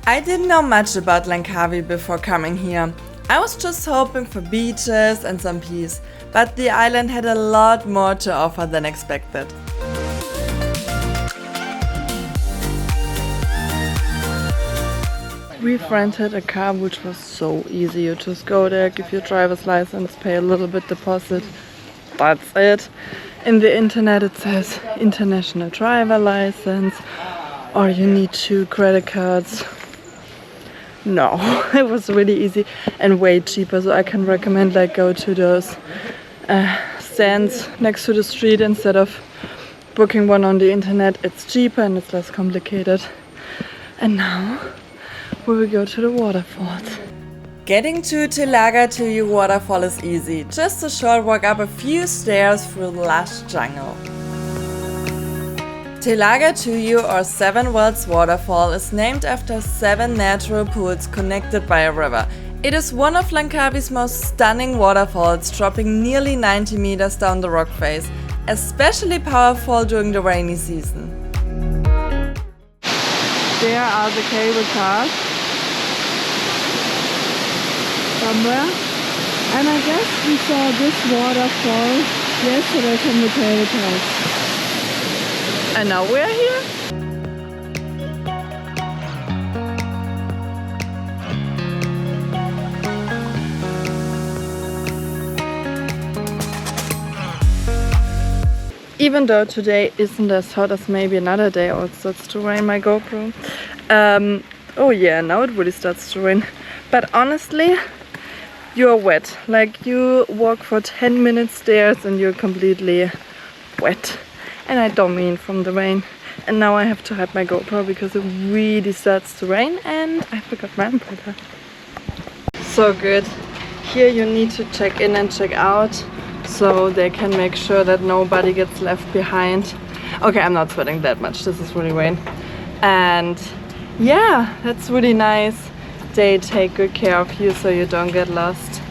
I didn't know much about Langkawi before coming here. I was just hoping for beaches and some peace, but the island had a lot more to offer than expected. We've rented a car, which was so easy. You just go there, give your driver's license, pay a little bit deposit. That's it. In the internet it says international driver license, or you need 2 credit cards. No, it was really easy and way cheaper, so I can recommend like go to those stands next to the street instead of booking one on the internet. It's cheaper and it's less complicated. And now we will go to the waterfalls. Getting to Telagatuyu waterfall is easy, just a short walk up a few stairs through lush jungle. Telagatuyu, or Seven Wells Waterfall, is named after 7 natural pools connected by a river. It is one of Langkawi's most stunning waterfalls, dropping nearly 90 meters down the rock face, especially powerful during the rainy season. There are the cable cars somewhere, and I guess we saw this waterfall yesterday from the cable cars. And now we're here. Even though today isn't as hot as maybe another day, or it starts to rain, my GoPro. Oh yeah, now it really starts to rain. But honestly, you're wet. Like, you walk for 10 minutes stairs and you're completely wet. And I don't mean from the rain. And now I have to hide my GoPro because it really starts to rain and I forgot my umbrella. So good. Here you need to check in and check out, so they can make sure that nobody gets left behind. Okay, I'm not sweating that much. This is really rain. And yeah, that's really nice. They take good care of you so you don't get lost.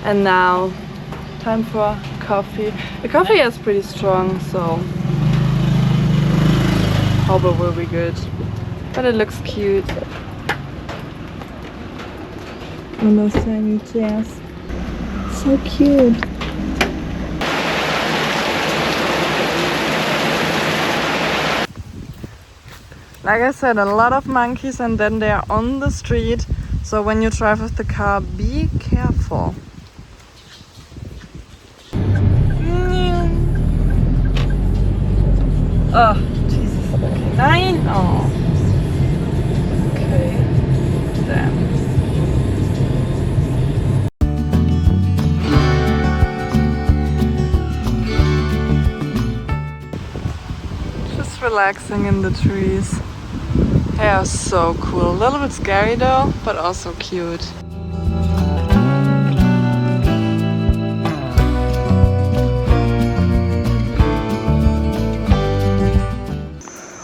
And now, time for coffee. The coffee is pretty strong, so hope it will be good. But it looks cute. And those tiny chairs. So cute. Like I said, a lot of monkeys, and then they are on the street. So when you drive with the car, be careful. Oh, Jesus. Okay. 9? Oh. Okay. Damn. Just relaxing in the trees. They are so cool. A little bit scary though, but also cute.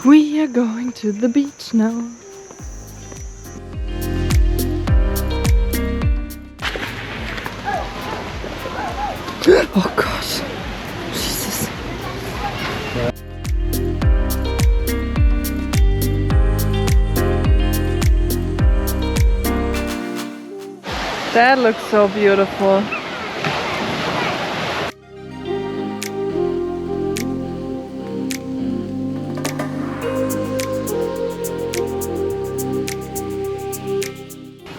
We are going to the beach now. Oh gosh. Jesus. That looks so beautiful.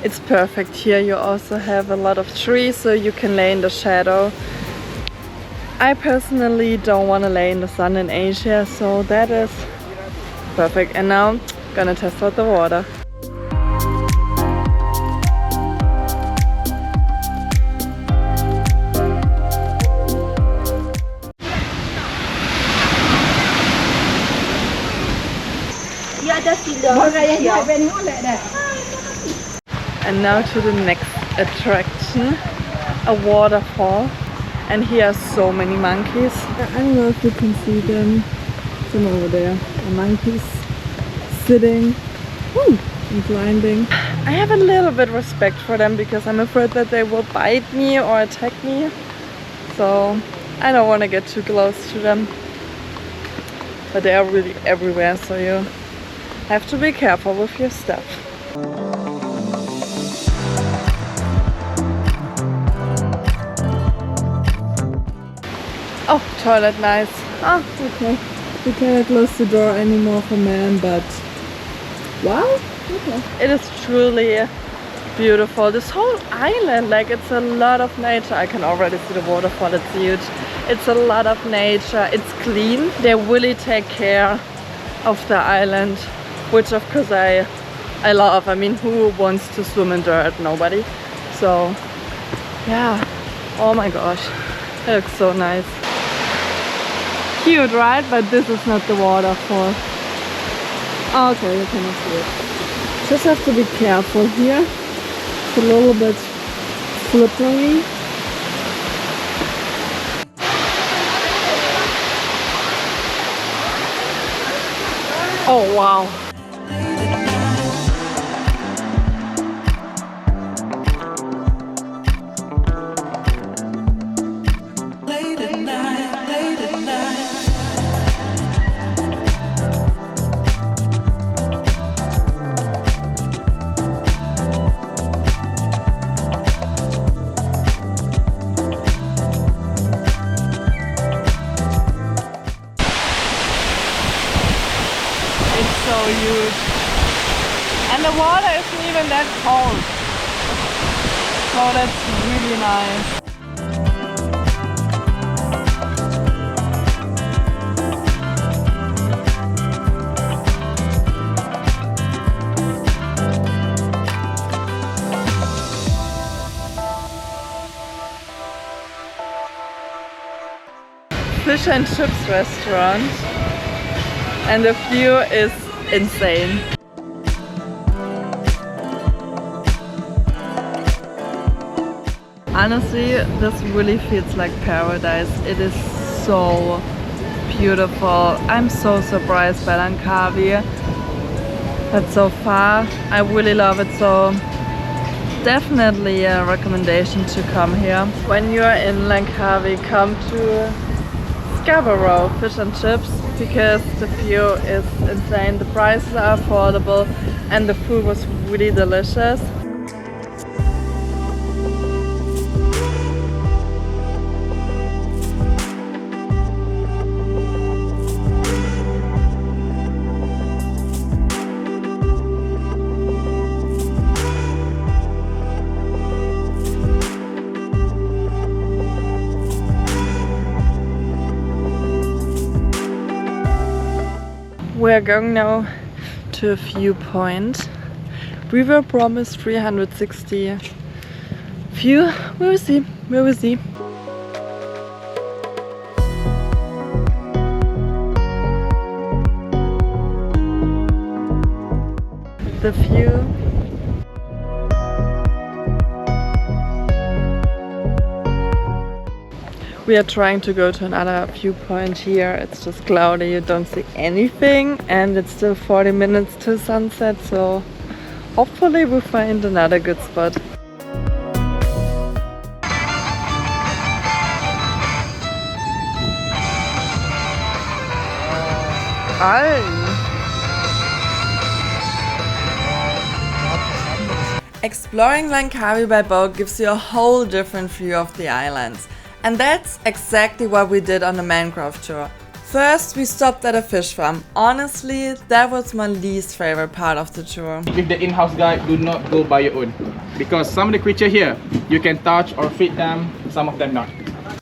It's perfect here. You also have a lot of trees, so you can lay in the shadow. I personally don't want to lay in the sun in Asia, so that is perfect. And now I'm gonna test out the water. And now to the next attraction, a waterfall. And here are so many monkeys. I don't know if you can see them. Some over there. The monkeys sitting and climbing. I have a little bit of respect for them because I'm afraid that they will bite me or attack me. So I don't want to get too close to them. But they are really everywhere, so you have to be careful with your stuff. Oh, toilet nice. Ah, okay. We cannot close the door anymore for men, but wow. Okay. It is truly beautiful. This whole island, like it's a lot of nature. I can already see the waterfall, it's huge. It's a lot of nature, it's clean. They really take care of the island, which of course I love. I mean, who wants to swim in dirt? Nobody. So yeah, oh my gosh, it looks so nice. Cute, right? But this is not the waterfall. Okay, you cannot see it. Just have to be careful here. It's a little bit slippery. Oh wow. So huge, and the water isn't even that cold, so that's really nice. Fish and chips restaurant, and the view is insane. Honestly, this really feels like paradise. It is so beautiful. I'm so surprised by Langkawi. That's so far. I really love it, so definitely a recommendation to come here. When you're in Langkawi, come to Scarborough Fish and Chips, because the view is insane, the prices are affordable, and the food was really delicious. We are going now to a viewpoint. We were promised 360 view. We will see. We will see. The view. We are trying to go to another viewpoint here. It's just cloudy, you don't see anything, and it's still 40 minutes to sunset, so hopefully we'll find another good spot. Exploring Langkawi by boat gives you a whole different view of the islands. And that's exactly what we did on the Mangrove tour. First, we stopped at a fish farm. Honestly, that was my least favorite part of the tour. With the in-house guide, do not go by your own. Because some of the creatures here, you can touch or feed them, some of them not.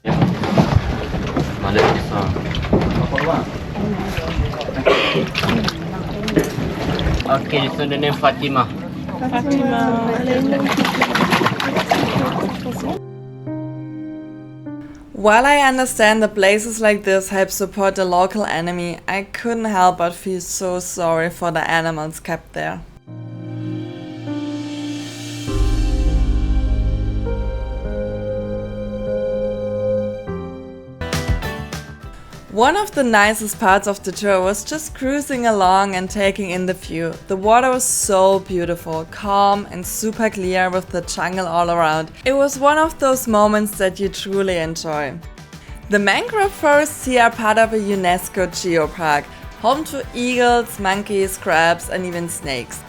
Yeah. Okay, so the name Fatima. While I understand that places like this help support the local enemy, I couldn't help but feel so sorry for the animals kept there. One of the nicest parts of the tour was just cruising along and taking in the view. The water was so beautiful, calm and super clear with the jungle all around. It was one of those moments that you truly enjoy. The mangrove forests here are part of a UNESCO geopark, home to eagles, monkeys, crabs and even snakes.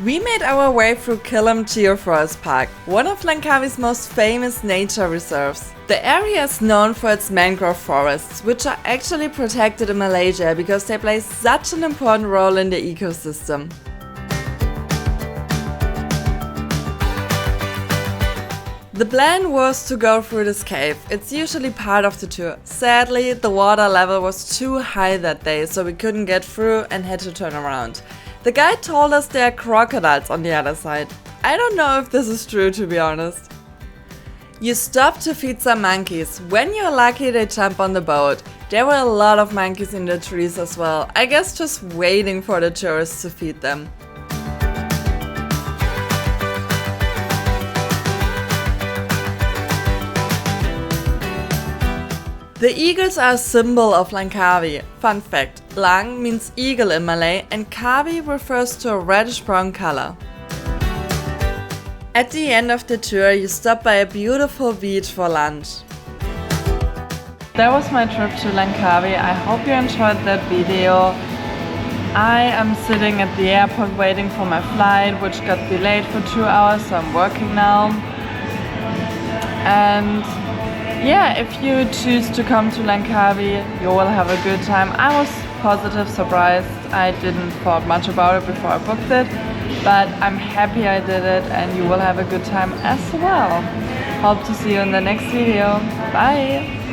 We made our way through Killam Geoforest Park, one of Langkawi's most famous nature reserves. The area is known for its mangrove forests, which are actually protected in Malaysia because they play such an important role in the ecosystem. The plan was to go through this cave. It's usually part of the tour. Sadly, the water level was too high that day, so we couldn't get through and had to turn around. The guide told us there are crocodiles on the other side. I don't know if this is true, to be honest. You stop to feed some monkeys. When you're lucky, they jump on the boat. There were a lot of monkeys in the trees as well. I guess just waiting for the tourists to feed them. The eagles are a symbol of Langkawi. Fun fact, Lang means eagle in Malay and Kawi refers to a reddish-brown color. At the end of the tour, you stop by a beautiful beach for lunch. That was my trip to Langkawi. I hope you enjoyed that video. I am sitting at the airport waiting for my flight, which got delayed for 2 hours, so I'm working now. And yeah, if you choose to come to Langkawi, you will have a good time. I was positive surprised. I didn't thought much about it before I booked it, but I'm happy I did it and you will have a good time as well. Hope to see you in the next video. Bye!